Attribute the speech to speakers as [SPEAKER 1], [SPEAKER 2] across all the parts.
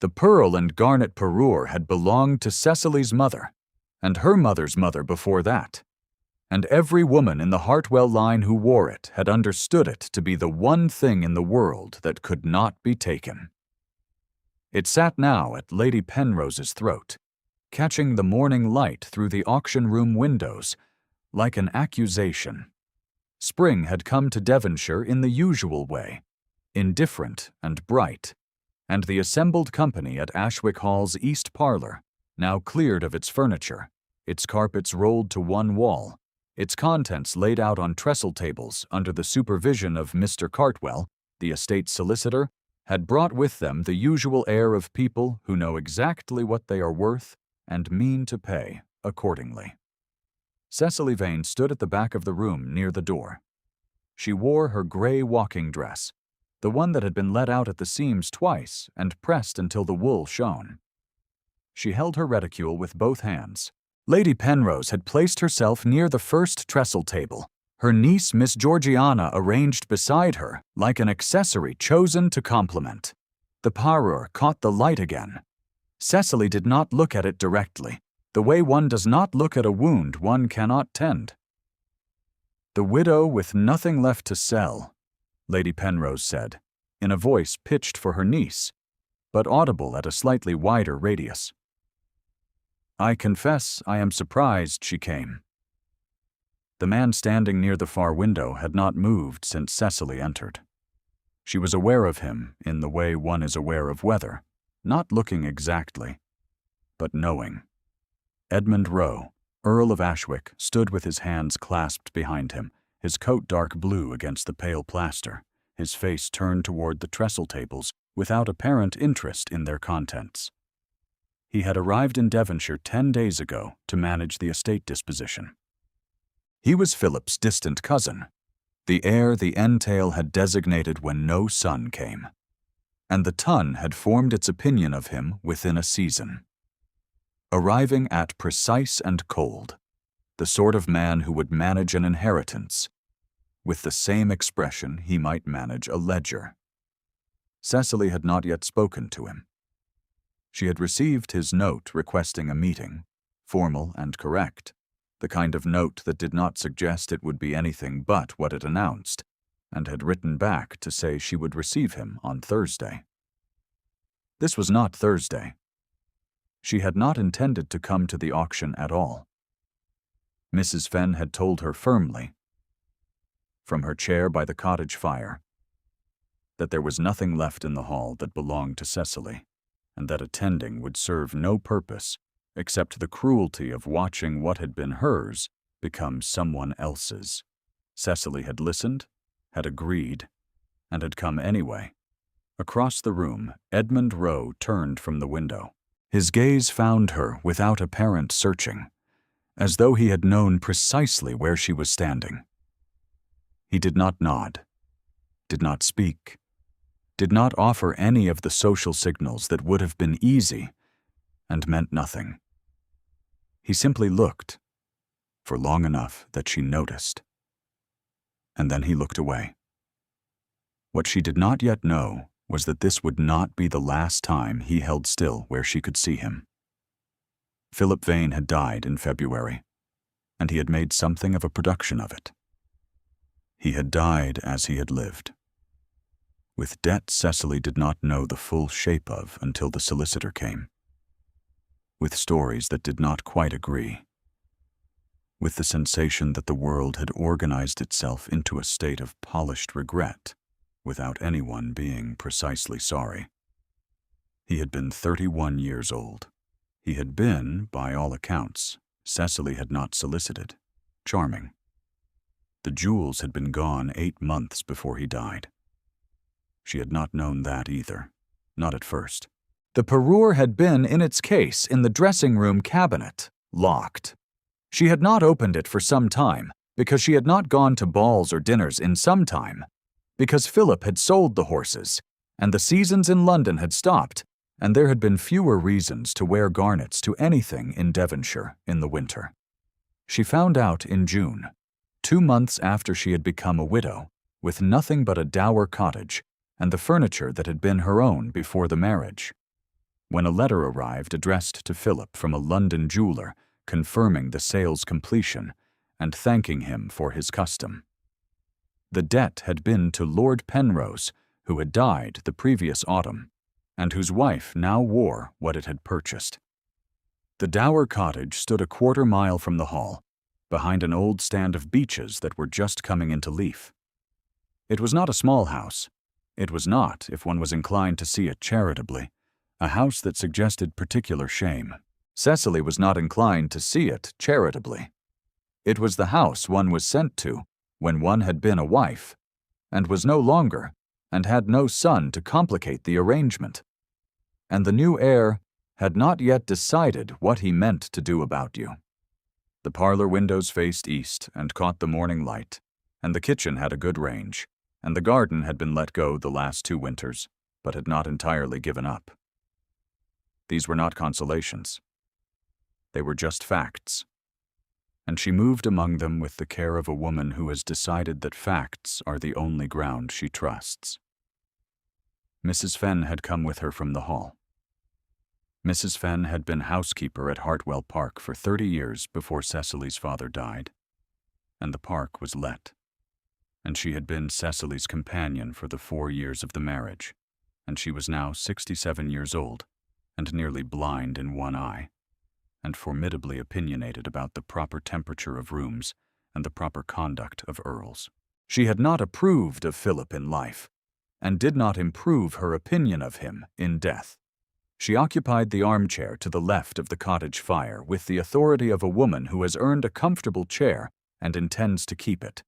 [SPEAKER 1] The pearl and garnet parure had belonged to Cecily's mother, and her mother's mother before that, and every woman in the Hartwell line who wore it had understood it to be the one thing in the world that could not be taken. It sat now at Lady Penrose's throat, catching the morning light through the auction-room windows like an accusation. Spring had come to Devonshire in the usual way, indifferent and bright, and the assembled company at Ashwick Hall's east parlour, now cleared of its furniture, its carpets rolled to one wall, its contents laid out on trestle tables under the supervision of Mr. Cartwell, the estate solicitor, had brought with them the usual air of people who know exactly what they are worth and mean to pay accordingly. Cecily Vane stood at the back of the room near the door. She wore her grey walking dress, the one that had been let out at the seams twice and pressed until the wool shone. She held her reticule with both hands. Lady Penrose had placed herself near the first trestle table, her niece Miss Georgiana arranged beside her like an accessory chosen to complement. The parure caught the light again. Cecily did not look at it directly, the way one does not look at a wound one cannot tend. "The widow with nothing left to sell," Lady Penrose said, in a voice pitched for her niece, but audible at a slightly wider radius. "I confess I am surprised she came." The man standing near the far window had not moved since Cecily entered. She was aware of him in the way one is aware of weather, not looking exactly, but knowing. Edmund Rowe, Earl of Ashwick, stood with his hands clasped behind him, his coat dark blue against the pale plaster, his face turned toward the trestle tables without apparent interest in their contents. He had arrived in Devonshire 10 days ago to manage the estate disposition. He was Philip's distant cousin, the heir the entail had designated when no son came, and the ton had formed its opinion of him within a season. Arriving at precise and cold, the sort of man who would manage an inheritance, with the same expression he might manage a ledger. Cecily had not yet spoken to him. She had received his note requesting a meeting, formal and correct, the kind of note that did not suggest it would be anything but what it announced, and had written back to say she would receive him on Thursday. This was not Thursday. She had not intended to come to the auction at all. Mrs. Fenn had told her firmly, from her chair by the cottage fire, that there was nothing left in the hall that belonged to Cecily, and that attending would serve no purpose except the cruelty of watching what had been hers become someone else's. Cecily had listened, had agreed, and had come anyway. Across the room, Edmund Rowe turned from the window. His gaze found her without apparent searching, as though he had known precisely where she was standing. He did not nod, did not speak, did not offer any of the social signals that would have been easy and meant nothing. He simply looked, for long enough that she noticed. And then he looked away. What she did not yet know was that this would not be the last time he held still where she could see him. Philip Vane had died in February, and he had made something of a production of it. He had died as he had lived, with debts Cecily did not know the full shape of until the solicitor came, with stories that did not quite agree, with the sensation that the world had organized itself into a state of polished regret without anyone being precisely sorry. He had been 31 years old. He had been, by all accounts, Cecily had not solicited, charming. The jewels had been gone 8 months before he died. She had not known that either, not at first. The parure had been in its case in the dressing-room cabinet, locked. She had not opened it for some time, because she had not gone to balls or dinners in some time, because Philip had sold the horses, and the seasons in London had stopped, and there had been fewer reasons to wear garnets to anything in Devonshire in the winter. She found out in June, 2 months after she had become a widow, with nothing but a dower cottage and the furniture that had been her own before the marriage. when a letter arrived addressed to Philip from a London jeweler confirming the sale's completion and thanking him for his custom. The debt had been to Lord Penrose, who had died the previous autumn, and whose wife now wore what it had purchased. The dower cottage stood a quarter-mile from the hall, behind an old stand of beeches that were just coming into leaf. It was not a small house. It was not, if one was inclined to see it charitably, a house that suggested particular shame. Cecily was not inclined to see it charitably. It was the house one was sent to when one had been a wife, and was no longer, and had no son to complicate the arrangement. And the new heir had not yet decided what he meant to do about you. The parlor windows faced east and caught the morning light, and the kitchen had a good range, and the garden had been let go the last 2 winters, but had not entirely given up. These were not consolations. They were just facts. And she moved among them with the care of a woman who has decided that facts are the only ground she trusts. Mrs. Fenn had come with her from the hall. Mrs. Fenn had been housekeeper at Hartwell Park for 30 years before Cecily's father died, and the park was let. And she had been Cecily's companion for the 4 years of the marriage, and she was now 67 years old, and nearly blind in one eye, and formidably opinionated about the proper temperature of rooms and the proper conduct of earls. She had not approved of Philip in life, and did not improve her opinion of him in death. She occupied the armchair to the left of the cottage fire with the authority of a woman who has earned a comfortable chair and intends to keep it,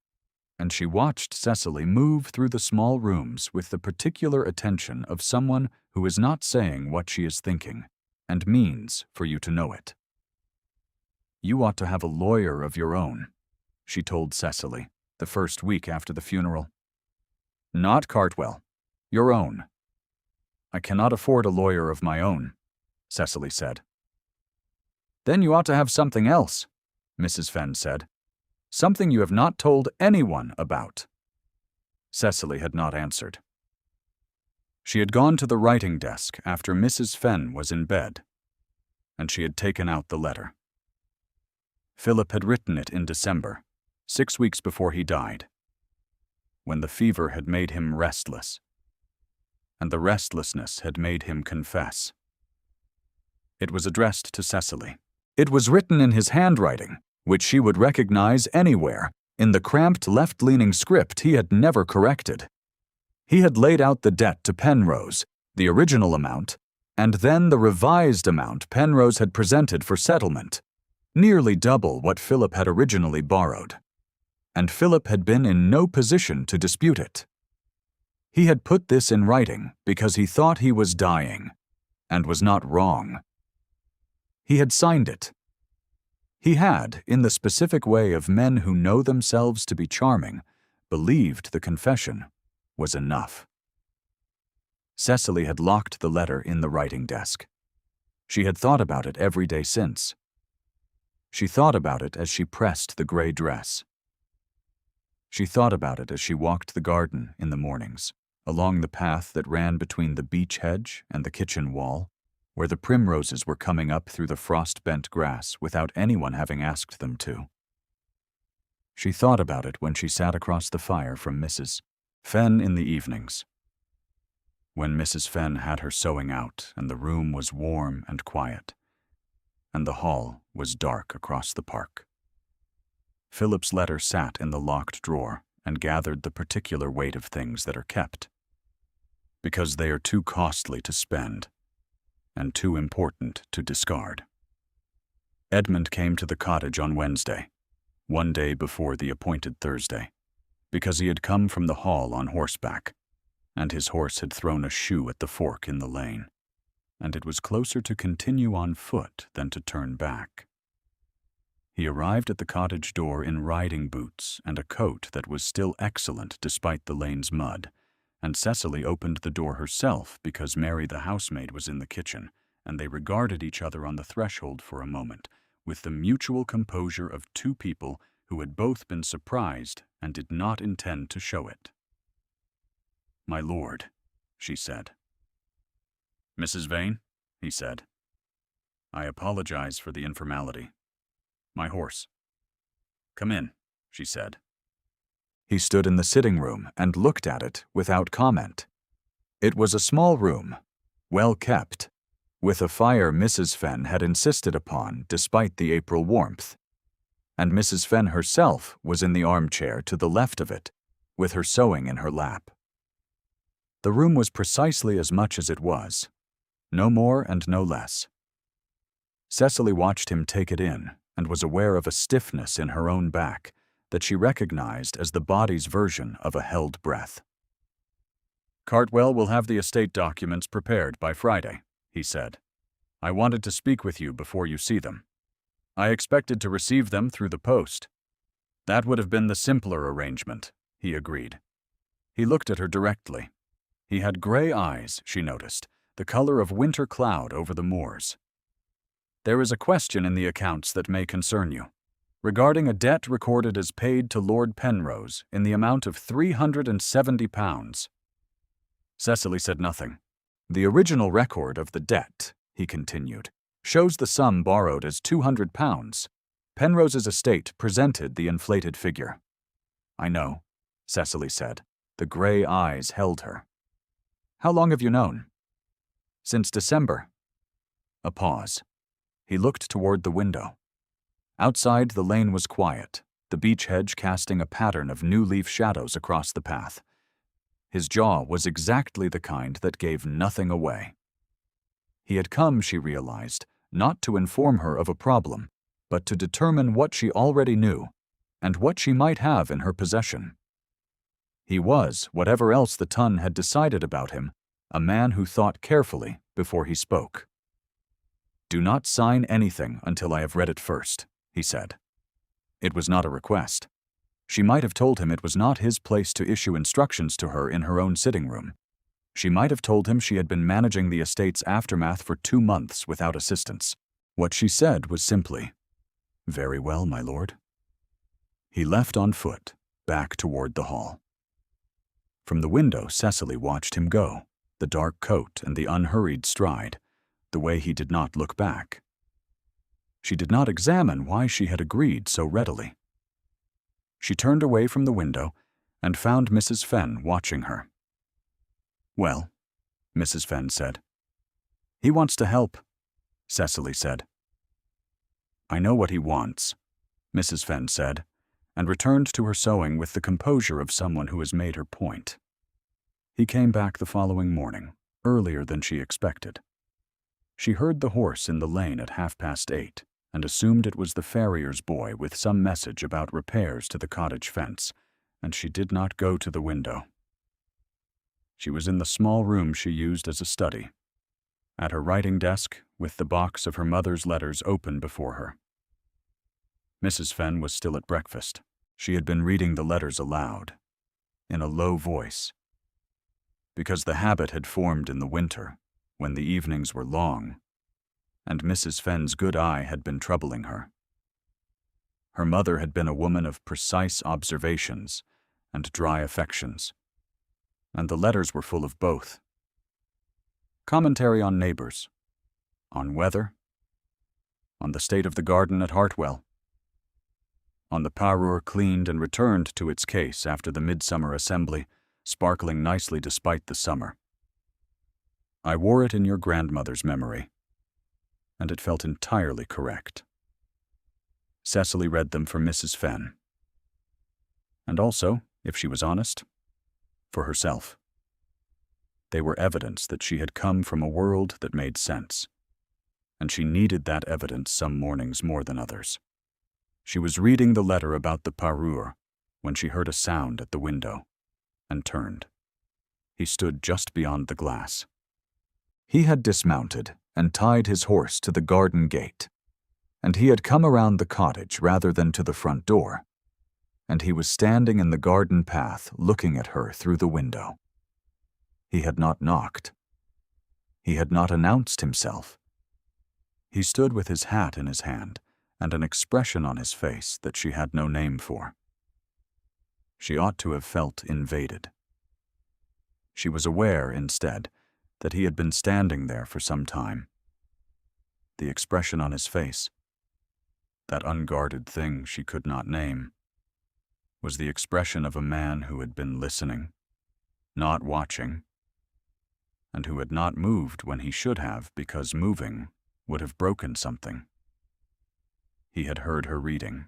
[SPEAKER 1] and she watched Cecily move through the small rooms with the particular attention of someone who is not saying what she is thinking, and means for you to know it. "You ought to have a lawyer of your own," she told Cecily, the first week after the funeral. "Not Cartwell. Your own." "I cannot afford a lawyer of my own," Cecily said. "Then you ought to have something else," Mrs. Fenn said. "Something you have not told anyone about." Cecily had not answered. She had gone to the writing desk after Mrs. Fenn was in bed, and she had taken out the letter. Philip had written it in December, 6 weeks before he died, when the fever had made him restless, and the restlessness had made him confess. It was addressed to Cecily. It was written in his handwriting, which she would recognize anywhere, in the cramped left-leaning script he had never corrected. He had laid out the debt to Penrose, the original amount, and then the revised amount Penrose had presented for settlement, nearly double what Philip had originally borrowed. And Philip had been in no position to dispute it. He had put this in writing because he thought he was dying, and was not wrong. He had signed it. He had, in the specific way of men who know themselves to be charming, believed the confession was enough. Cecily had locked the letter in the writing desk. She had thought about it every day since. She thought about it as she pressed the gray dress. She thought about it as she walked the garden in the mornings, along the path that ran between the beech hedge and the kitchen wall, where the primroses were coming up through the frost-bent grass without anyone having asked them to. She thought about it when she sat across the fire from Mrs. Fenn in the evenings, when Mrs. Fenn had her sewing out and the room was warm and quiet, and the hall was dark across the park. Philip's letter sat in the locked drawer and gathered the particular weight of things that are kept, because they are too costly to spend and too important to discard. Edmund came to the cottage on Wednesday, one day before the appointed Thursday, because he had come from the hall on horseback, and his horse had thrown a shoe at the fork in the lane, and it was closer to continue on foot than to turn back. He arrived at the cottage door in riding boots and a coat that was still excellent despite the lane's mud, and Cecily opened the door herself because Mary the housemaid was in the kitchen, and they regarded each other on the threshold for a moment, with the mutual composure of two people who had both been surprised and did not intend to show it. "My lord," she said. "Mrs. Vane?" he said. "I apologize for the informality. My horse." "Come in," she said. He stood in the sitting room and looked at it without comment. It was a small room, well kept, with a fire Mrs. Fenn had insisted upon despite the April warmth. And Mrs. Fenn herself was in the armchair to the left of it, with her sewing in her lap. The room was precisely as much as it was, no more and no less. Cecily watched him take it in and was aware of a stiffness in her own back that she recognized as the body's version of a held breath. "Cartwell will have the estate documents prepared by Friday," he said. "I wanted to speak with you before you see them. I expected to receive them through the post." "That would have been the simpler arrangement," he agreed. He looked at her directly. He had gray eyes, she noticed, the color of winter cloud over the moors. "There is a question in the accounts that may concern you, regarding a debt recorded as paid to Lord Penrose in the amount of £370. Cecily said nothing. "The original record of the debt," he continued, "shows the sum borrowed as £200. Penrose's estate presented the inflated figure." "I know," Cecily said. The gray eyes held her. "How long have you known?" "Since December." A pause. He looked toward the window. Outside, the lane was quiet, the beech hedge casting a pattern of new-leaf shadows across the path. His jaw was exactly the kind that gave nothing away. He had come, she realized, not to inform her of a problem, but to determine what she already knew and what she might have in her possession. He was, whatever else the Ton had decided about him, a man who thought carefully before he spoke. "Do not sign anything until I have read it first," he said. It was not a request. She might have told him it was not his place to issue instructions to her in her own sitting room. She might have told him she had been managing the estate's aftermath for 2 months without assistance. What she said was simply, "Very well, my lord." He left on foot, back toward the hall. From the window, Cecily watched him go, the dark coat and the unhurried stride, the way he did not look back. She did not examine why she had agreed so readily. She turned away from the window and found Mrs. Fenn watching her. "Well," Mrs. Fenn said. "He wants to help," Cecily said. "I know what he wants," Mrs. Fenn said, and returned to her sewing with the composure of someone who has made her point. He came back the following morning, earlier than she expected. She heard the horse in the lane at 8:30 and assumed it was the farrier's boy with some message about repairs to the cottage fence, and she did not go to the window. She was in the small room she used as a study, at her writing desk with the box of her mother's letters open before her. Mrs. Fenn was still at breakfast. She had been reading the letters aloud, in a low voice, because the habit had formed in the winter, when the evenings were long, and Mrs. Fenn's good eye had been troubling her. Her mother had been a woman of precise observations and dry affections, and the letters were full of both. Commentary on neighbors, on weather, on the state of the garden at Hartwell, on the parure cleaned and returned to its case after the midsummer assembly, sparkling nicely despite the summer. I wore it in your grandmother's memory, and it felt entirely correct. Cecily read them for Mrs. Fenn, and also, if she was honest, for herself. They were evidence that she had come from a world that made sense, and she needed that evidence some mornings more than others. She was reading the letter about the parure when she heard a sound at the window, and turned. He stood just beyond the glass. He had dismounted and tied his horse to the garden gate, and he had come around the cottage rather than to the front door, and he was standing in the garden path looking at her through the window. He had not knocked. He had not announced himself. He stood with his hat in his hand and an expression on his face that she had no name for. She ought to have felt invaded. She was aware, instead, that he had been standing there for some time, the expression on his face, that unguarded thing she could not name, was the expression of a man who had been listening, not watching, and who had not moved when he should have because moving would have broken something. He had heard her reading.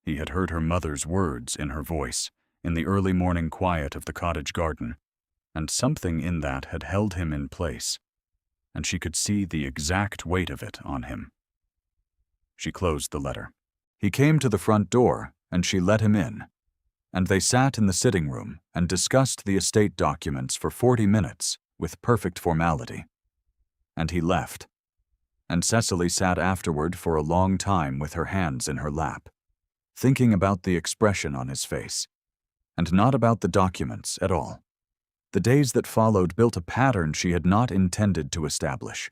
[SPEAKER 1] He had heard her mother's words in her voice, in the early morning quiet of the cottage garden, and something in that had held him in place, and she could see the exact weight of it on him. She closed the letter. He came to the front door, and she let him in, and they sat in the sitting room and discussed the estate documents for 40 minutes with perfect formality. And he left, and Cecily sat afterward for a long time with her hands in her lap, thinking about the expression on his face, and not about the documents at all. The days that followed built a pattern she had not intended to establish.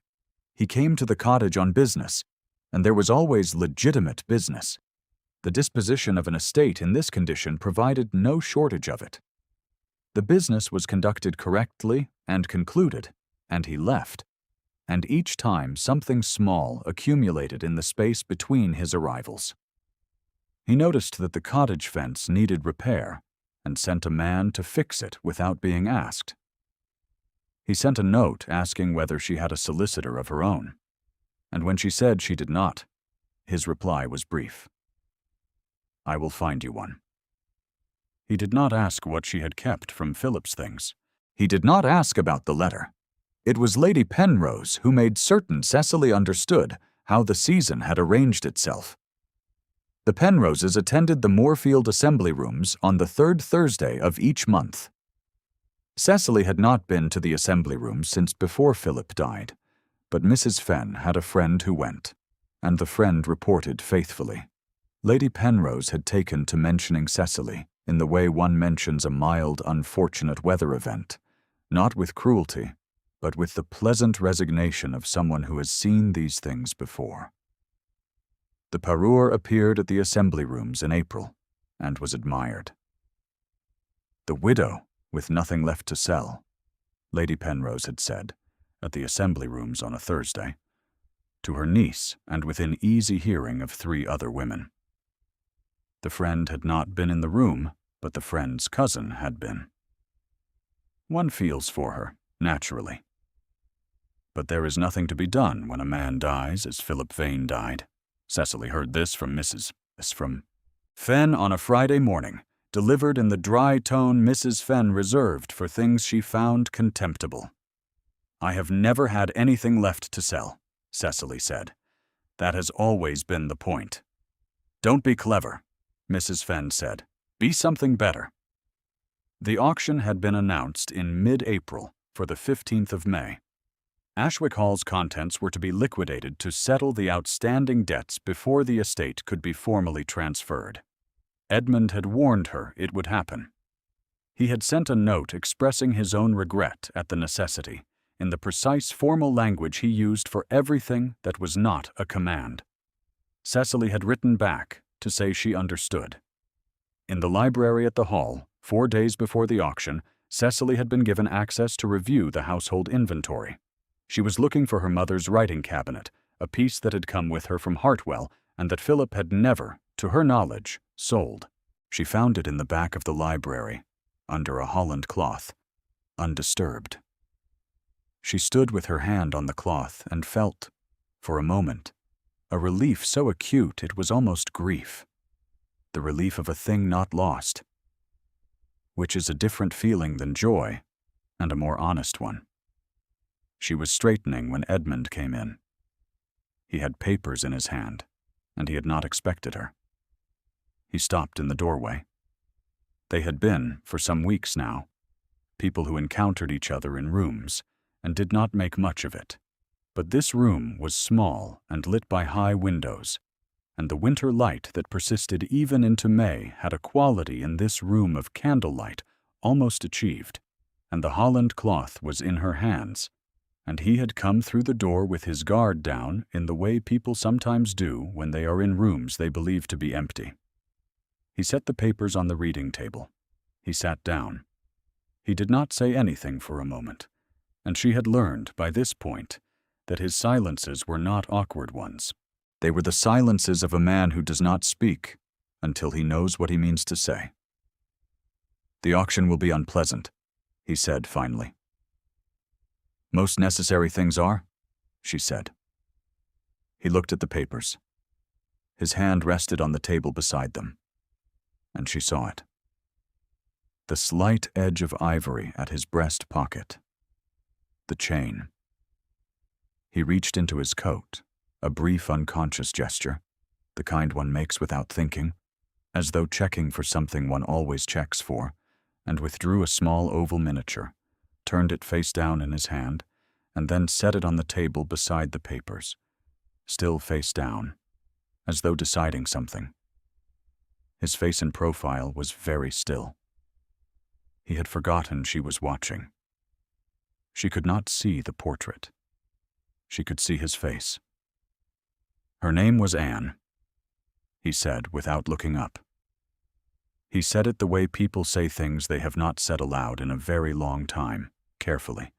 [SPEAKER 1] He came to the cottage on business, and there was always legitimate business. The disposition of an estate in this condition provided no shortage of it. The business was conducted correctly and concluded, and he left, and each time something small accumulated in the space between his arrivals. He noticed that the cottage fence needed repair, and sent a man to fix it without being asked. He sent a note asking whether she had a solicitor of her own, and when she said she did not, his reply was brief. "I will find you one." He did not ask what she had kept from Philip's things. He did not ask about the letter. It was Lady Penrose who made certain Cecily understood how the season had arranged itself. The Penroses attended the Moorfield Assembly Rooms on the third Thursday of each month. Cecily had not been to the Assembly Rooms since before Philip died, but Mrs. Fenn had a friend who went, and the friend reported faithfully. Lady Penrose had taken to mentioning Cecily in the way one mentions a mild, unfortunate weather event, not with cruelty, but with the pleasant resignation of someone who has seen these things before. The parure appeared at the Assembly Rooms in April, and was admired. "The widow, with nothing left to sell," Lady Penrose had said, at the Assembly Rooms on a Thursday, to her niece and within easy hearing of 3 other women. The friend had not been in the room, but the friend's cousin had been. One feels for her, naturally. But there is nothing to be done when a man dies as Philip Vane died. Cecily heard this from Mrs. Fenn on a Friday morning, delivered in the dry tone Mrs. Fenn reserved for things she found contemptible. "I have never had anything left to sell," Cecily said. "That has always been the point." "Don't be clever," Mrs. Fenn said. "Be something better." The auction had been announced in mid-April for the 15th of May. Ashwick Hall's contents were to be liquidated to settle the outstanding debts before the estate could be formally transferred. Edmund had warned her it would happen. He had sent a note expressing his own regret at the necessity, in the precise formal language he used for everything that was not a command. Cecily had written back to say she understood. In the library at the Hall, 4 days before the auction, Cecily had been given access to review the household inventory. She was looking for her mother's writing cabinet, a piece that had come with her from Hartwell and that Philip had never, to her knowledge, sold. She found it in the back of the library, under a holland cloth, undisturbed. She stood with her hand on the cloth and felt, for a moment, a relief so acute it was almost grief. The relief of a thing not lost, which is a different feeling than joy, and a more honest one. She was straightening when Edmund came in. He had papers in his hand, and he had not expected her. He stopped in the doorway. They had been, for some weeks now, people who encountered each other in rooms and did not make much of it. But this room was small and lit by high windows, and the winter light that persisted even into May had a quality in this room of candlelight almost achieved, and the holland cloth was in her hands, and he had come through the door with his guard down in the way people sometimes do when they are in rooms they believe to be empty. He set the papers on the reading table. He sat down. He did not say anything for a moment, and she had learned by this point that his silences were not awkward ones. They were the silences of a man who does not speak until he knows what he means to say. "The auction will be unpleasant," he said finally. "Most necessary things are," she said. He looked at the papers. His hand rested on the table beside them, and she saw it. The slight edge of ivory at his breast pocket. The chain. He reached into his coat, a brief unconscious gesture, the kind one makes without thinking, as though checking for something one always checks for, and withdrew a small oval miniature, turned it face down in his hand, and then set it on the table beside the papers, still face down, as though deciding something. His face in profile was very still. He had forgotten she was watching. She could not see the portrait. She could see his face. "Her name was Anne," he said without looking up. He said it the way people say things they have not said aloud in a very long time, carefully,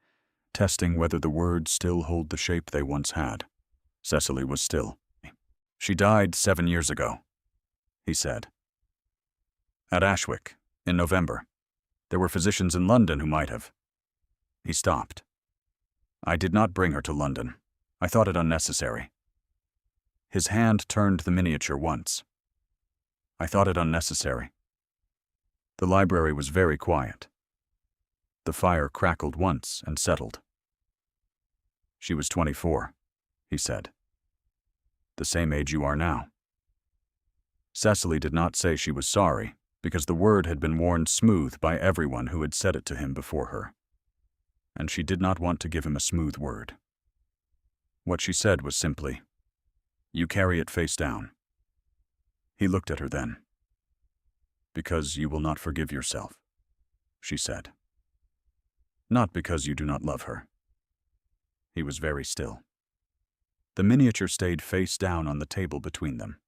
[SPEAKER 1] testing whether the words still hold the shape they once had. Cecily was still. "She died 7 years ago," he said. "At Ashwick, in November. There were physicians in London who might have." He stopped. "I did not bring her to London. I thought it unnecessary." His hand turned the miniature once. "I thought it unnecessary." The library was very quiet. The fire crackled once and settled. "She was 24, he said. "The same age you are now." Cecily did not say she was sorry, because the word had been worn smooth by everyone who had said it to him before her. And she did not want to give him a smooth word. What she said was simply, "You carry it face down." He looked at her then. "Because you will not forgive yourself," she said. "Not because you do not love her." He was very still. The miniature stayed face down on the table between them.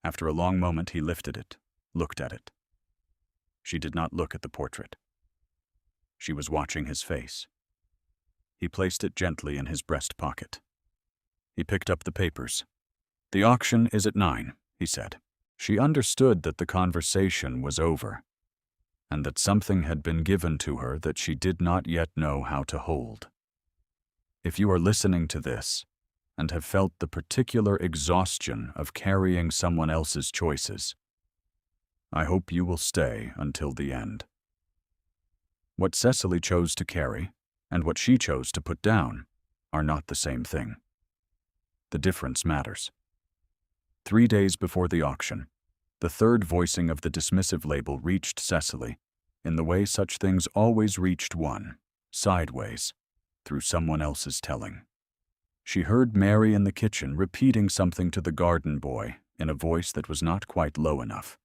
[SPEAKER 1] After a long moment he lifted it, looked at it. She did not look at the portrait. She was watching his face. He placed it gently in his breast pocket. He picked up the papers. "The auction is at 9, he said. She understood that the conversation was over, and that something had been given to her that she did not yet know how to hold. If you are listening to this, and have felt the particular exhaustion of carrying someone else's choices, I hope you will stay until the end. What Cecily chose to carry, and what she chose to put down, are not the same thing. The difference matters. 3 days before the auction, the third voicing of the dismissive label reached Cecily in the way such things always reached one, sideways, through someone else's telling. She heard Mary in the kitchen repeating something to the garden boy in a voice that was not quite low enough.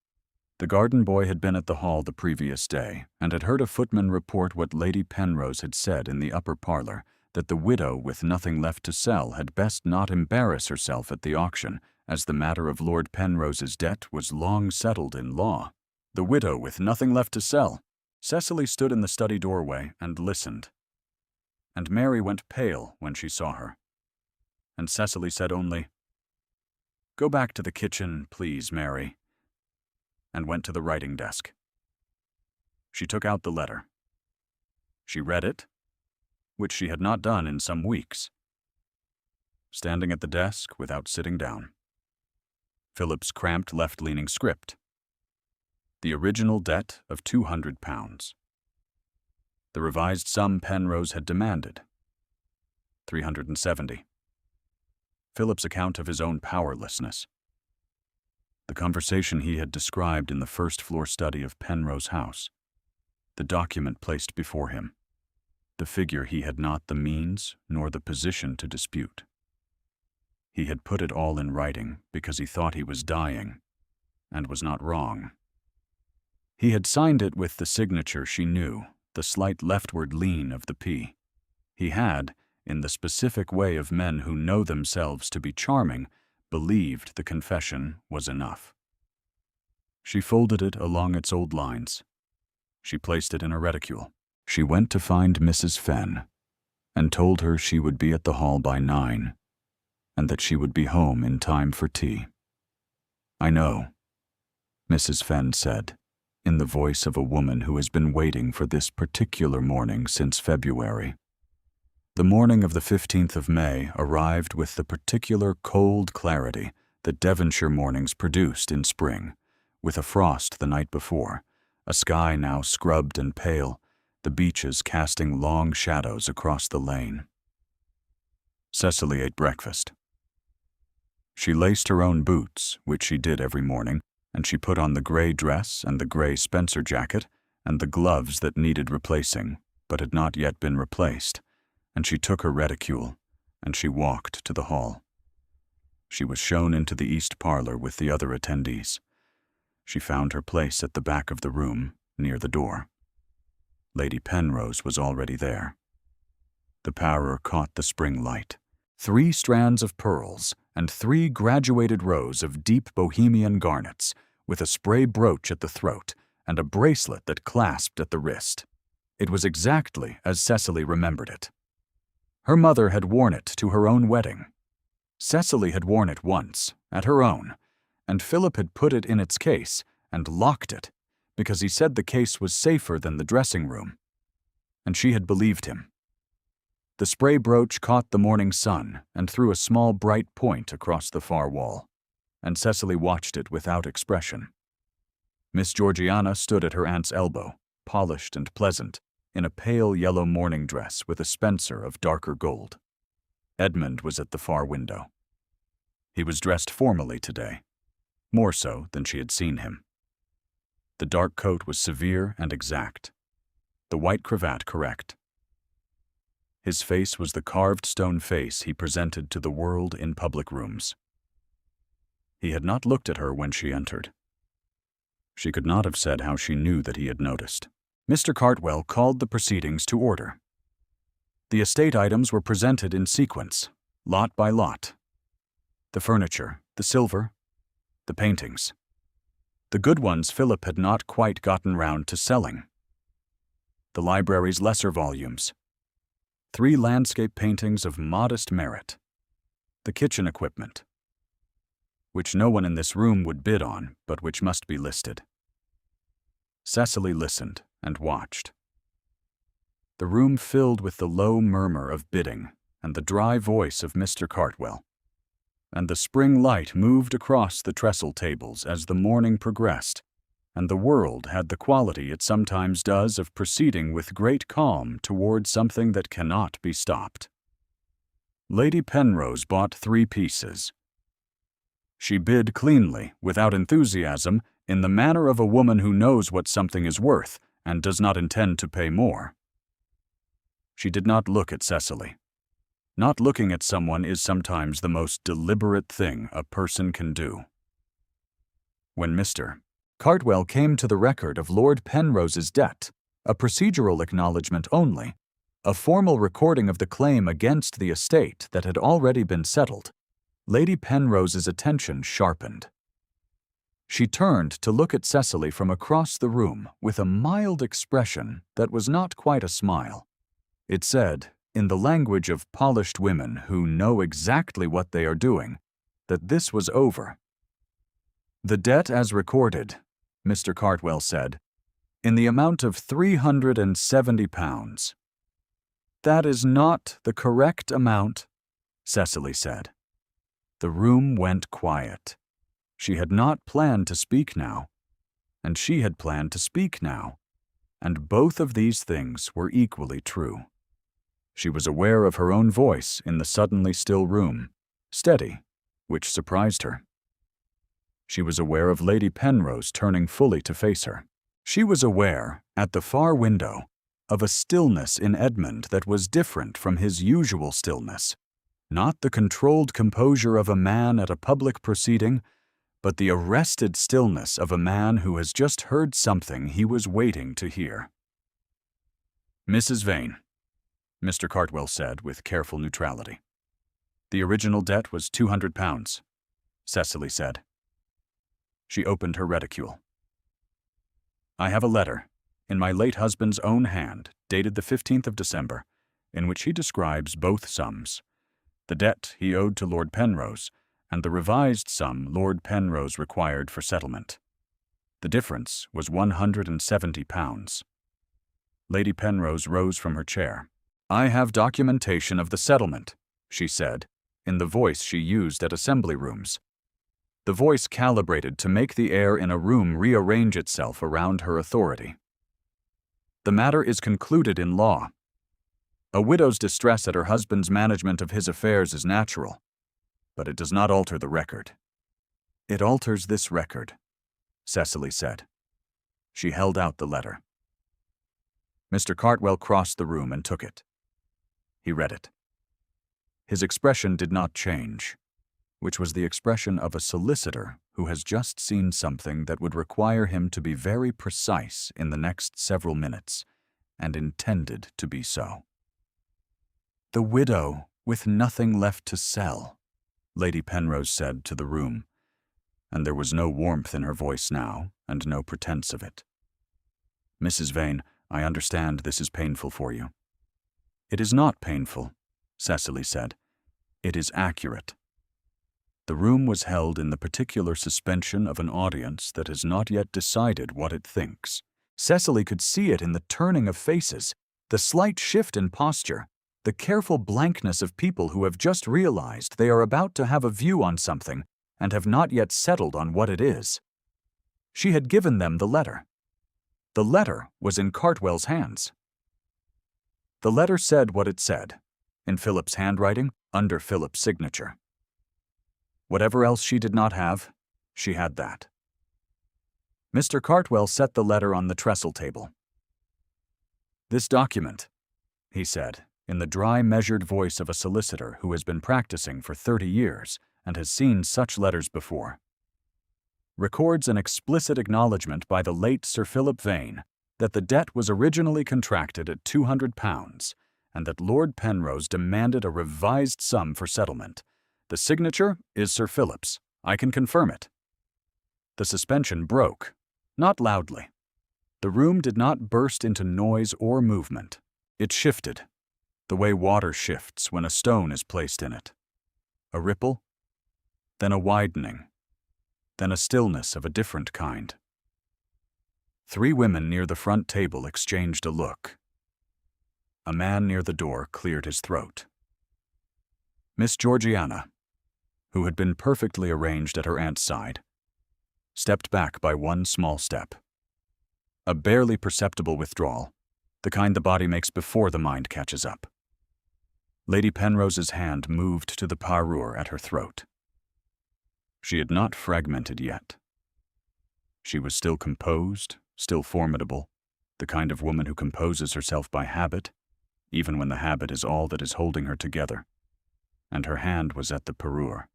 [SPEAKER 1] The garden boy had been at the hall the previous day and had heard a footman report what Lady Penrose had said in the upper parlor, that the widow with nothing left to sell had best not embarrass herself at the auction, as the matter of Lord Penrose's debt was long settled in law. The widow with nothing left to sell. Cecily stood in the study doorway and listened. And Mary went pale when she saw her. And Cecily said only, "Go back to the kitchen, please, Mary," and went to the writing desk. She took out the letter. She read it, which she had not done in some weeks. Standing at the desk without sitting down. Philip's cramped left-leaning script. The original debt of £200. The revised sum Penrose had demanded, 370. Philip's account of his own powerlessness. The conversation he had described in the first-floor study of Penrose House. The document placed before him. The figure he had not the means nor the position to dispute. He had put it all in writing because he thought he was dying, and was not wrong. He had signed it with the signature she knew, the slight leftward lean of the P. He had, in the specific way of men who know themselves to be charming, believed the confession was enough. She folded it along its old lines. She placed it in a reticule. She went to find Mrs. Fenn. and told her she would be at the hall by 9, and that she would be home in time for tea. "I know," Mrs. Fenn said, in the voice of a woman who has been waiting for this particular morning since February. The morning of the 15th of May arrived with the particular cold clarity that Devonshire mornings produced in spring, with a frost the night before, a sky now scrubbed and pale, the beeches casting long shadows across the lane. Cecily ate breakfast. She laced her own boots, which she did every morning, and she put on the gray dress and the gray Spencer jacket and the gloves that needed replacing, but had not yet been replaced, and she took her reticule, and she walked to the hall. She was shown into the east parlor with the other attendees. She found her place at the back of the room, near the door. Lady Penrose was already there. The parlor caught the spring light. 3 strands of pearls and 3 graduated rows of deep Bohemian garnets, with a spray brooch at the throat and a bracelet that clasped at the wrist. It was exactly as Cecily remembered it. Her mother had worn it to her own wedding. Cecily had worn it once, at her own, and Philip had put it in its case and locked it, because he said the case was safer than the dressing room. And she had believed him. The spray brooch caught the morning sun and threw a small bright point across the far wall, and Cecily watched it without expression. Miss Georgiana stood at her aunt's elbow, polished and pleasant, in a pale yellow morning dress with a spencer of darker gold. Edmund was at the far window. He was dressed formally today, more so than she had seen him. The dark coat was severe and exact, the white cravat correct. His face was the carved stone face he presented to the world in public rooms. He had not looked at her when she entered. She could not have said how she knew that he had noticed. Mr. Cartwell called the proceedings to order. The estate items were presented in sequence, lot by lot. The furniture, the silver, the paintings. The good ones Philip had not quite gotten round to selling. The library's lesser volumes. 3 landscape paintings of modest merit. The kitchen equipment, which no one in this room would bid on, but which must be listed. Cecily listened and watched. The room filled with the low murmur of bidding and the dry voice of Mr. Cartwell, and the spring light moved across the trestle tables as the morning progressed, and the world had the quality it sometimes does of proceeding with great calm toward something that cannot be stopped. Lady Penrose bought 3 pieces. She bid cleanly, without enthusiasm, in the manner of a woman who knows what something is worth and does not intend to pay more. She did not look at Cecily. Not looking at someone is sometimes the most deliberate thing a person can do. When Mr. Cartwell came to the record of Lord Penrose's debt, a procedural acknowledgment only, a formal recording of the claim against the estate that had already been settled, Lady Penrose's attention sharpened. She turned to look at Cecily from across the room with a mild expression that was not quite a smile. It said, in the language of polished women who know exactly what they are doing, that this was over. "The debt as recorded," Mr. Cartwell said, "in the amount of £370. "That is not the correct amount," Cecily said. The room went quiet. She had not planned to speak now, and she had planned to speak now, and both of these things were equally true. She was aware of her own voice in the suddenly still room, steady, which surprised her. She was aware of Lady Penrose turning fully to face her. She was aware, at the far window, of a stillness in Edmund that was different from his usual stillness, not the controlled composure of a man at a public proceeding, but the arrested stillness of a man who has just heard something he was waiting to hear. "Mrs. Vane," Mr. Cartwell said with careful neutrality. "The original debt was £200, Cecily said. She opened her reticule. "I have a letter, in my late husband's own hand, dated the 15th of December, in which he describes both sums, the debt he owed to Lord Penrose and the revised sum Lord Penrose required for settlement. The difference was £170. Lady Penrose rose from her chair. "I have documentation of the settlement," she said, in the voice she used at assembly rooms. The voice calibrated to make the air in a room rearrange itself around her authority. "The matter is concluded in law. A widow's distress at her husband's management of his affairs is natural, but it does not alter the record." "It alters this record," Cecily said. She held out the letter. Mr. Cartwell crossed the room and took it. He read it. His expression did not change, which was the expression of a solicitor who has just seen something that would require him to be very precise in the next several minutes, and intended to be so. "The widow with nothing left to sell," Lady Penrose said to the room, and there was no warmth in her voice now, and no pretense of it. "Mrs. Vane, I understand this is painful for you." "It is not painful," Cecily said. "It is accurate." The room was held in the particular suspension of an audience that has not yet decided what it thinks. Cecily could see it in the turning of faces, the slight shift in posture, the careful blankness of people who have just realized they are about to have a view on something and have not yet settled on what it is. She had given them the letter. The letter was in Cartwell's hands. The letter said what it said, in Philip's handwriting, under Philip's signature. Whatever else she did not have, she had that. Mr. Cartwell set the letter on the trestle table. "This document," he said, in the dry, measured voice of a solicitor who has been practicing for 30 years and has seen such letters before, "records an explicit acknowledgment by the late Sir Philip Vane that the debt was originally contracted at £200 and that Lord Penrose demanded a revised sum for settlement. The signature is Sir Philip's. I can confirm it." The suspension broke, not loudly. The room did not burst into noise or movement. It shifted, the way water shifts when a stone is placed in it. A ripple, then a widening, then a stillness of a different kind. 3 women near the front table exchanged a look. A man near the door cleared his throat. Miss Georgiana, who had been perfectly arranged at her aunt's side, stepped back by one small step. A barely perceptible withdrawal, the kind the body makes before the mind catches up. Lady Penrose's hand moved to the parure at her throat. She had not fragmented yet. She was still composed, still formidable, the kind of woman who composes herself by habit, even when the habit is all that is holding her together. And her hand was at the parure.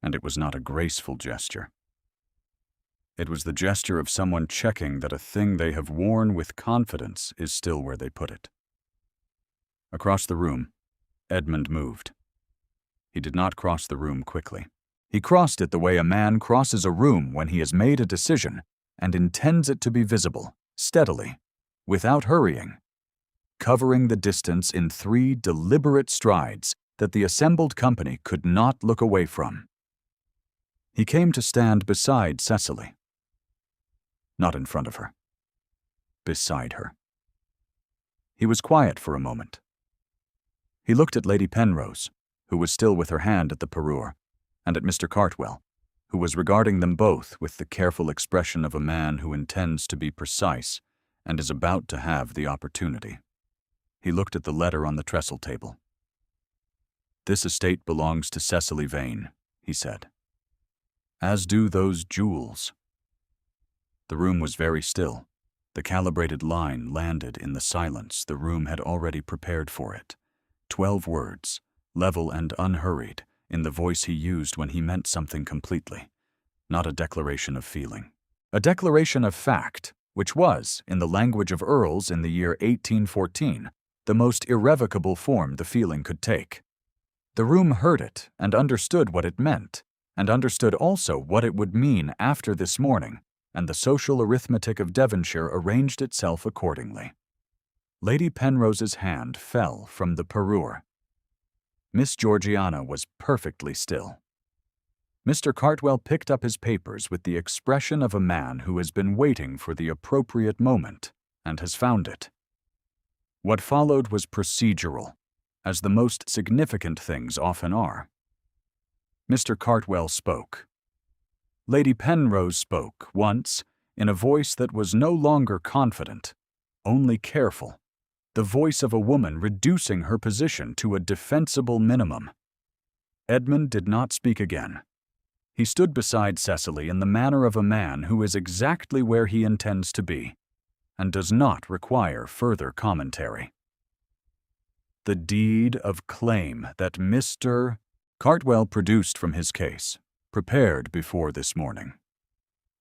[SPEAKER 1] And it was not a graceful gesture. It was the gesture of someone checking that a thing they have worn with confidence is still where they put it. Across the room, Edmund moved. He did not cross the room quickly. He crossed it the way a man crosses a room when he has made a decision and intends it to be visible, steadily, without hurrying, covering the distance in 3 deliberate strides that the assembled company could not look away from. He came to stand beside Cecily. Not in front of her. Beside her. He was quiet for a moment. He looked at Lady Penrose, who was still with her hand at the parure, and at Mr. Cartwell, who was regarding them both with the careful expression of a man who intends to be precise and is about to have the opportunity. He looked at the letter on the trestle table. "This estate belongs to Cecily Vane," he said. "As do those jewels." The room was very still. The calibrated line landed in the silence the room had already prepared for it. 12 words, level and unhurried, in the voice he used when he meant something completely, not a declaration of feeling. A declaration of fact, which was, in the language of earls in the year 1814, the most irrevocable form the feeling could take. The room heard it and understood what it meant, and understood also what it would mean after this morning, and the social arithmetic of Devonshire arranged itself accordingly. Lady Penrose's hand fell from the parure. Miss Georgiana was perfectly still. Mr. Cartwell picked up his papers with the expression of a man who has been waiting for the appropriate moment and has found it. What followed was procedural, as the most significant things often are. Mr. Cartwell spoke. Lady Penrose spoke once, in a voice that was no longer confident, only careful, the voice of a woman reducing her position to a defensible minimum. Edmund did not speak again. He stood beside Cecily in the manner of a man who is exactly where he intends to be, and does not require further commentary. The deed of claim that Mr. Cartwell produced from his case, prepared before this morning.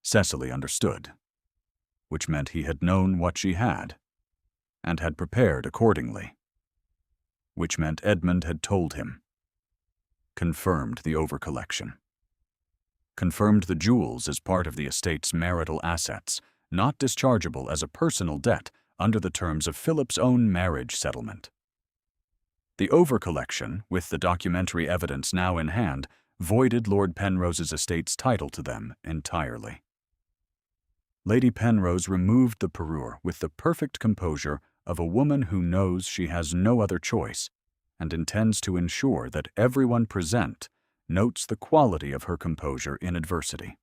[SPEAKER 1] Cecily understood, which meant he had known what she had, and had prepared accordingly, which meant Edmund had told him. Confirmed the overcollection. Confirmed the jewels as part of the estate's marital assets, not dischargeable as a personal debt under the terms of Philip's own marriage settlement. The overcollection, with the documentary evidence now in hand, voided Lord Penrose's estate's title to them entirely. Lady Penrose removed the parure with the perfect composure of a woman who knows she has no other choice and intends to ensure that everyone present notes the quality of her composure in adversity.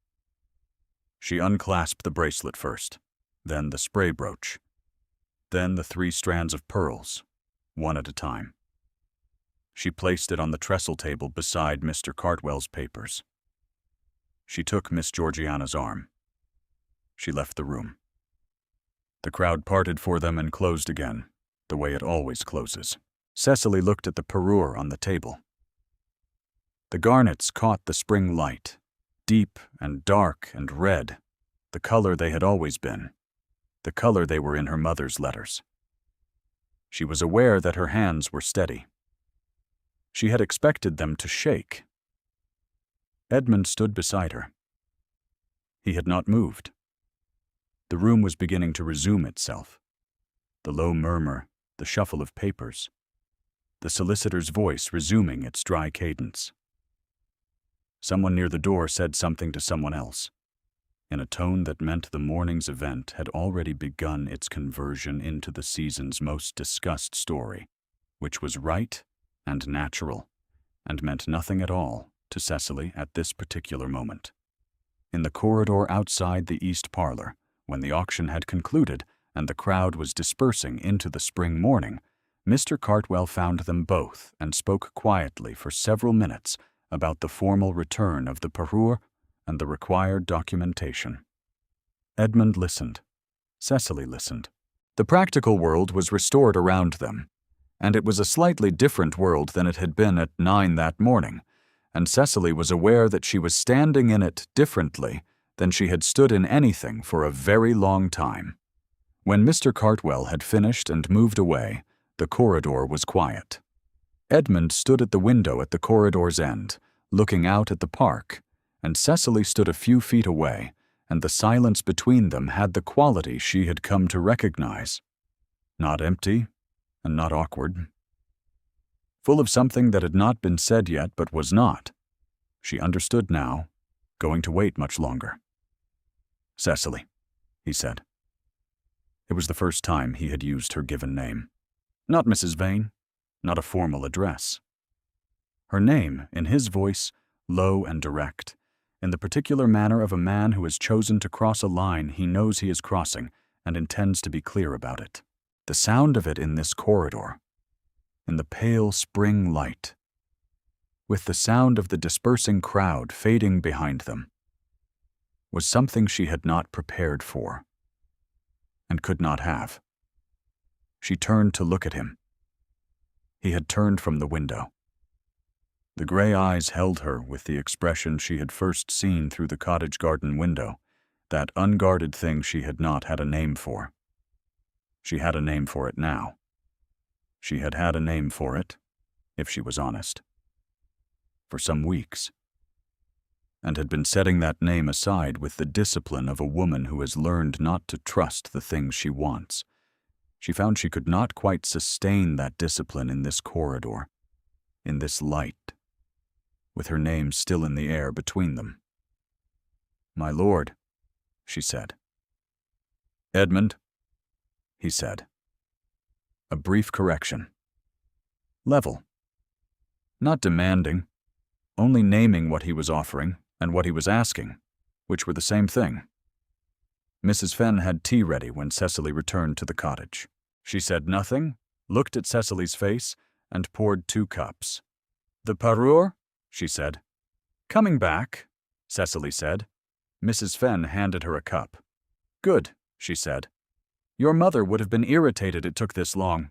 [SPEAKER 1] She unclasped the bracelet first, then the spray brooch, then the 3 strands of pearls, one at a time. She placed it on the trestle table beside Mr. Cartwell's papers. She took Miss Georgiana's arm. She left the room. The crowd parted for them and closed again, the way it always closes. Cecily looked at the parure on the table. The garnets caught the spring light, deep and dark and red, the color they had always been, the color they were in her mother's letters. She was aware that her hands were steady. She had expected them to shake. Edmund stood beside her. He had not moved. The room was beginning to resume itself. The low murmur, the shuffle of papers, the solicitor's voice resuming its dry cadence. Someone near the door said something to someone else, in a tone that meant the morning's event had already begun its conversion into the season's most discussed story, which was right and natural, and meant nothing at all to Cecily at this particular moment. In the corridor outside the east parlor, when the auction had concluded and the crowd was dispersing into the spring morning, Mr. Cartwell found them both and spoke quietly for several minutes about the formal return of the parure and the required documentation. Edmund listened. Cecily listened. The practical world was restored around them, and it was a slightly different world than it had been at 9 that morning, and Cecily was aware that she was standing in it differently than she had stood in anything for a very long time. When Mr. Cartwell had finished and moved away, the corridor was quiet. Edmund stood at the window at the corridor's end, looking out at the park, and Cecily stood a few feet away, and the silence between them had the quality she had come to recognize. Not empty, and not awkward. Full of something that had not been said yet but was not. She understood now, going to wait much longer. "Cecily," he said. It was the first time he had used her given name. Not Mrs. Vane, not a formal address. Her name, in his voice, low and direct, in the particular manner of a man who has chosen to cross a line he knows he is crossing and intends to be clear about it. The sound of it in this corridor, in the pale spring light, with the sound of the dispersing crowd fading behind them, was something she had not prepared for, and could not have. She turned to look at him. He had turned from the window. The gray eyes held her with the expression she had first seen through the cottage garden window, that unguarded thing she had not had a name for. She had a name for it now. She had had a name for it, if she was honest, for some weeks, and had been setting that name aside with the discipline of a woman who has learned not to trust the things she wants. She found she could not quite sustain that discipline in this corridor, in this light, with her name still in the air between them. "My lord," she said. "Edmund," he said. A brief correction. Level. Not demanding, only naming what he was offering and what he was asking, which were the same thing. Mrs. Fenn had tea ready when Cecily returned to the cottage. She said nothing, looked at Cecily's face, and poured 2 cups. "The parure?" she said. "Coming back," Cecily said. Mrs. Fenn handed her a cup. "Good," she said. "Your mother would have been irritated it took this long."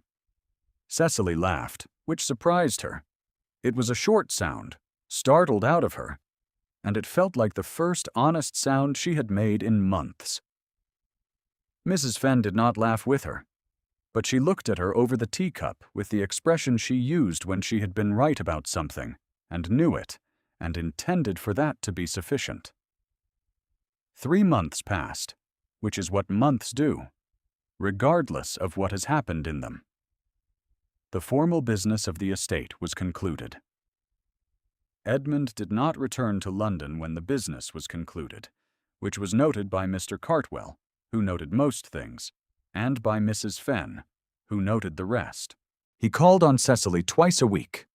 [SPEAKER 1] Cecily laughed, which surprised her. It was a short sound, startled out of her, and it felt like the first honest sound she had made in months. Mrs. Fenn did not laugh with her, but she looked at her over the teacup with the expression she used when she had been right about something, and knew it, and intended for that to be sufficient. 3 months passed, which is what months do, regardless of what has happened in them. The formal business of the estate was concluded. Edmund did not return to London when the business was concluded, which was noted by Mr. Cartwell, who noted most things, and by Mrs. Fenn, who noted the rest. He called on Cecily twice a week,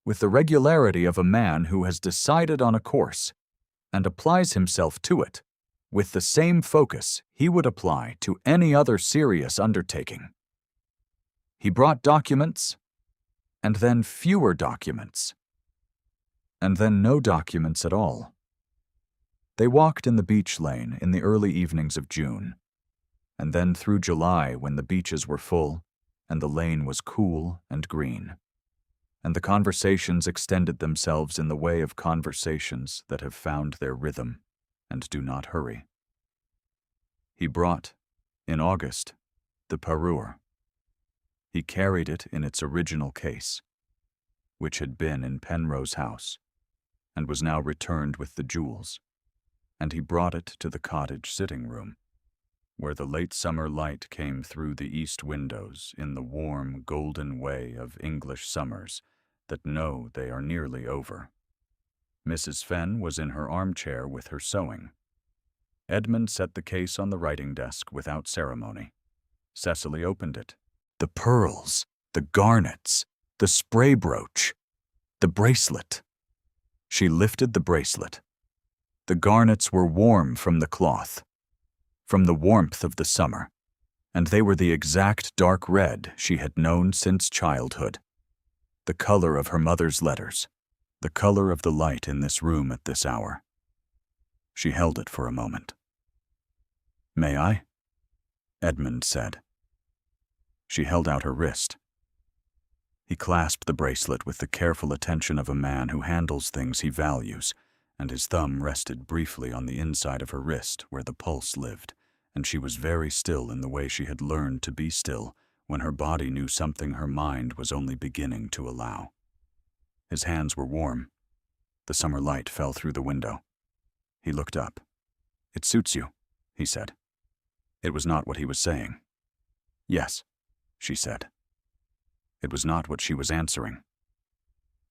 [SPEAKER 1] with the regularity of a man who has decided on a course and applies himself to it with the same focus he would apply to any other serious undertaking. He brought documents, and then fewer documents, and then no documents at all. They walked in the beech lane in the early evenings of June, and then through July when the beeches were full and the lane was cool and green, and the conversations extended themselves in the way of conversations that have found their rhythm and do not hurry. He brought, in August, the parure. He carried it in its original case, which had been in Penrose House, and was now returned with the jewels, and he brought it to the cottage sitting-room, where the late summer light came through the east windows in the warm, golden way of English summers that know they are nearly over. Mrs. Fenn was in her armchair with her sewing. Edmund set the case on the writing desk without ceremony. Cecily opened it. The pearls, the garnets, the spray brooch, the bracelet. She lifted the bracelet. The garnets were warm from the cloth, from the warmth of the summer, and they were the exact dark red she had known since childhood, the color of her mother's letters, the color of the light in this room at this hour. She held it for a moment. "May I?" Edmund said. She held out her wrist. He clasped the bracelet with the careful attention of a man who handles things he values, and his thumb rested briefly on the inside of her wrist where the pulse lived, and she was very still in the way she had learned to be still when her body knew something her mind was only beginning to allow. His hands were warm. The summer light fell through the window. He looked up. "It suits you," he said. It was not what he was saying. "Yes," she said. It was not what she was answering.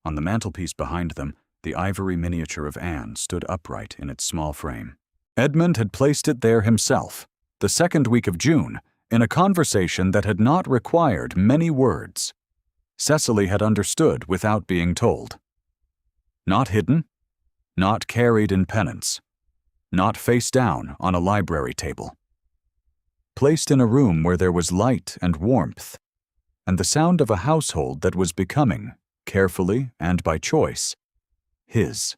[SPEAKER 1] On the mantelpiece behind them, the ivory miniature of Anne stood upright in its small frame. Edmund had placed it there himself, the 2nd week of June, in a conversation that had not required many words. Cecily had understood without being told. Not hidden, not carried in penance, not face down on a library table. Placed in a room where there was light and warmth, and the sound of a household that was becoming, carefully and by choice, his.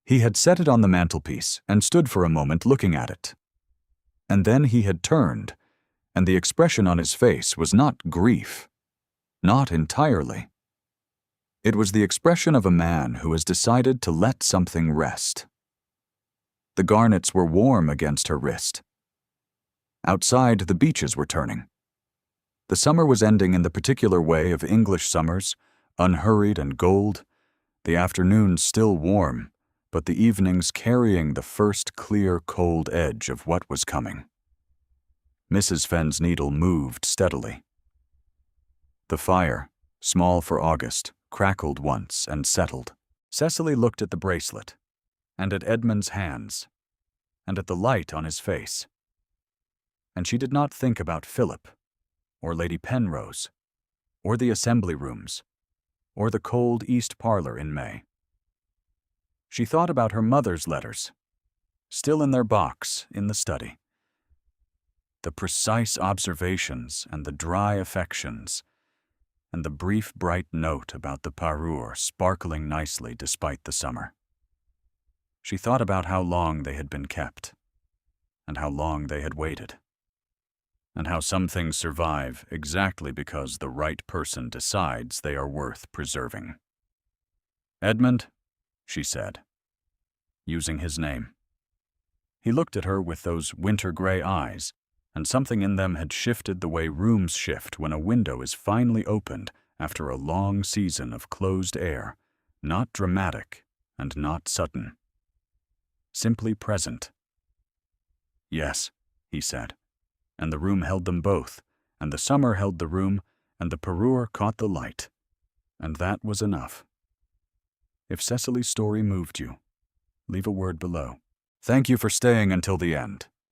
[SPEAKER 1] He had set it on the mantelpiece and stood for a moment looking at it. And then he had turned, and the expression on his face was not grief, not entirely. It was the expression of a man who has decided to let something rest. The garnets were warm against her wrist. Outside, the beeches were turning. The summer was ending in the particular way of English summers, unhurried and gold, the afternoons still warm, but the evenings carrying the first clear, cold edge of what was coming. Mrs. Fenn's needle moved steadily. The fire, small for August, crackled once and settled. Cecily looked at the bracelet, and at Edmund's hands, and at the light on his face. And she did not think about Philip, or Lady Penrose, or the assembly rooms, or the cold East parlor in May. She thought about her mother's letters, still in their box in the study. The precise observations and the dry affections, and the brief bright note about the parure sparkling nicely despite the summer. She thought about how long they had been kept, and how long they had waited, and how some things survive exactly because the right person decides they are worth preserving. "Edmund," she said, using his name. He looked at her with those winter-gray eyes, and something in them had shifted the way rooms shift when a window is finally opened after a long season of closed air, not dramatic and not sudden. Simply present. "Yes," he said, and the room held them both, and the summer held the room, and the parure caught the light, and that was enough. If Cecily's story moved you, leave a word below. Thank you for staying until the end.